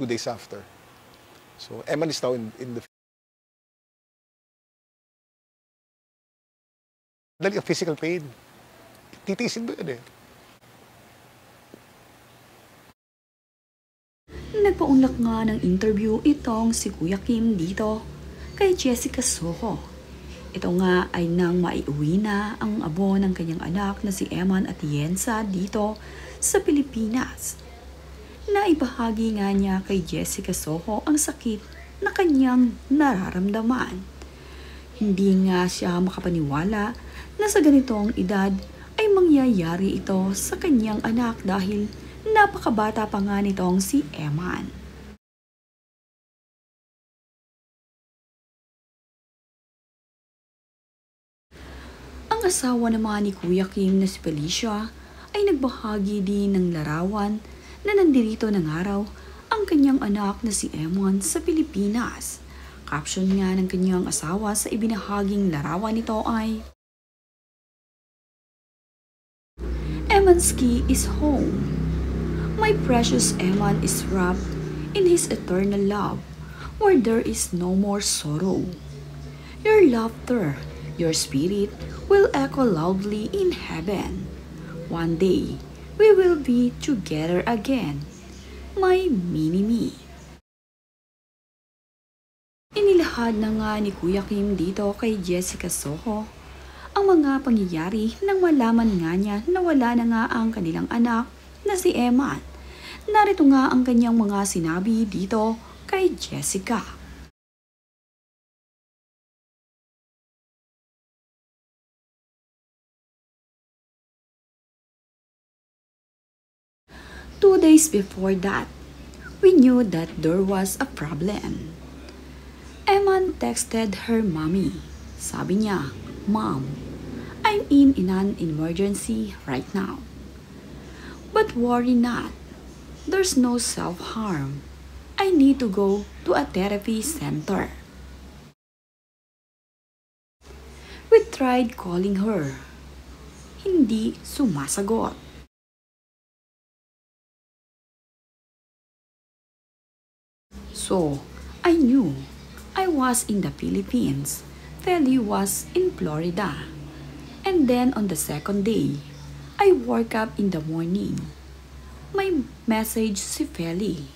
2 days after. So Eman is now in the dahil yung physical pain. Titiisin mo yun eh. Nagpaunlak nga ng interview itong si Kuya Kim dito kay Jessica Soho. Ito nga ay nang maiuwi na ang abo ng kanyang anak na si Eman Atienza dito sa Pilipinas. Naibahagi nga niya kay Jessica Soho ang sakit na kanyang nararamdaman. Hindi nga siya makapaniwala na sa ganitong edad ay mangyayari ito sa kanyang anak dahil napakabata pa nga nitong si Eman. Ang asawa naman ni Kuya Kim na si Felicia ay nagbahagi din ng larawan na nandirito ng araw ang kanyang anak na si Eman sa Pilipinas. Caption nga ng kanyang asawa sa ibinahaging larawan nito ay, Emanski is home. My precious Eman is wrapped in his eternal love, where there is no more sorrow. Your laughter, your spirit will echo loudly in heaven. One day, we will be together again, my mini-me. Inilahad na nga ni Kuya Kim dito kay Jessica Soho ang mga pangyayari nang malaman nga niya na wala na nga ang kanilang anak na si Eman. Narito nga ang kanyang mga sinabi dito kay Jessica. Two days before that, we knew that there was a problem. Eman texted her mommy. Sabi niya, Mom, I'm in an emergency right now. But worry not. There's no self-harm. I need to go to a therapy center. We tried calling her. Hindi sumasagot. So, I knew I was in the Philippines. Feli was in Florida. And then on the second day, I woke up in the morning. My message si Feli.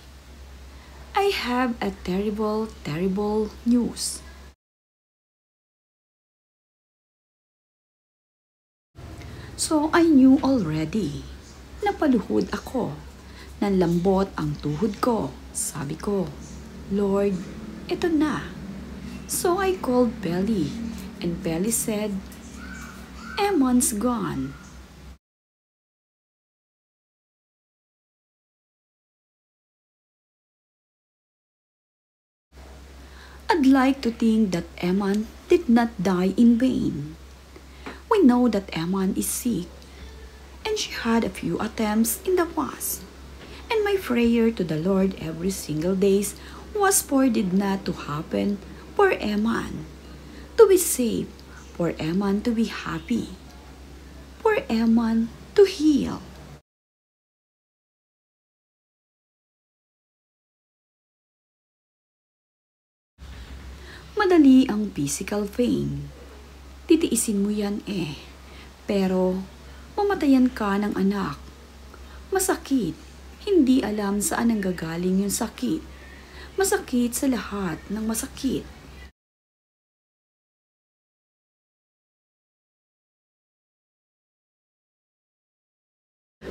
I have a terrible, terrible news. So I knew already. Napaluhod ako. Nanlambot ang tuhod ko. Sabi ko, Lord, ito na. So I called Feli, and Feli said, Eman's gone. I'd like to think that Eman did not die in vain. We know that Eman is sick, and she had a few attempts in the past. And my prayer to the Lord every single day was for it not to happen, for Eman to be safe, for Eman to be happy, for Eman to heal. Madali ang physical pain. Titiisin mo yan eh. Pero, mamatayan ka ng anak. Masakit. Hindi alam saan ang gagaling yung sakit. Masakit sa lahat ng masakit.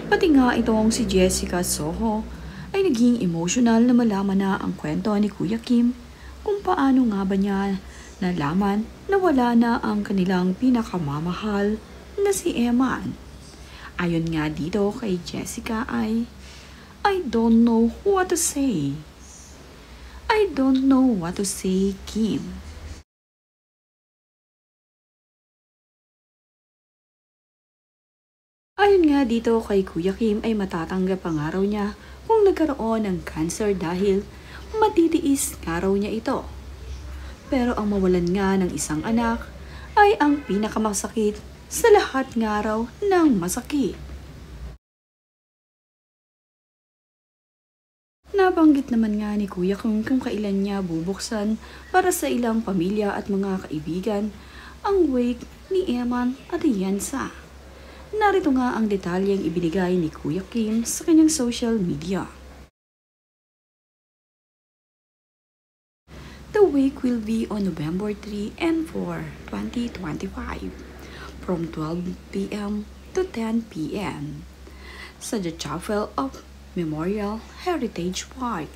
Pati nga itong si Jessica Soho ay naging emotional na malaman na ang kwento ni Kuya Kim kung paano nga ba niya nalaman na wala na ang kanilang pinakamamahal na si Eman. Ayon nga dito kay Jessica ay, I don't know what to say. I don't know what to say, Kim. Ayon nga dito kay Kuya Kim ay matatanggap ang araw niya kung nagkaroon ng cancer dahil matitiis nga raw niya ito. Pero ang mawalan nga ng isang anak ay ang pinakamasakit sa lahat nga raw ng masakit. Nabanggit naman nga ni Kuya kung kailan niya bubuksan para sa ilang pamilya at mga kaibigan ang wake ni Eman at Yensa. Narito nga ang detalyeng ibinigay ni Kuya Kim sa kanyang social media. The wake will be on November 3 and 4, 2025 from 12 p.m. to 10 p.m. sa The Chapel of Memorial Heritage Park,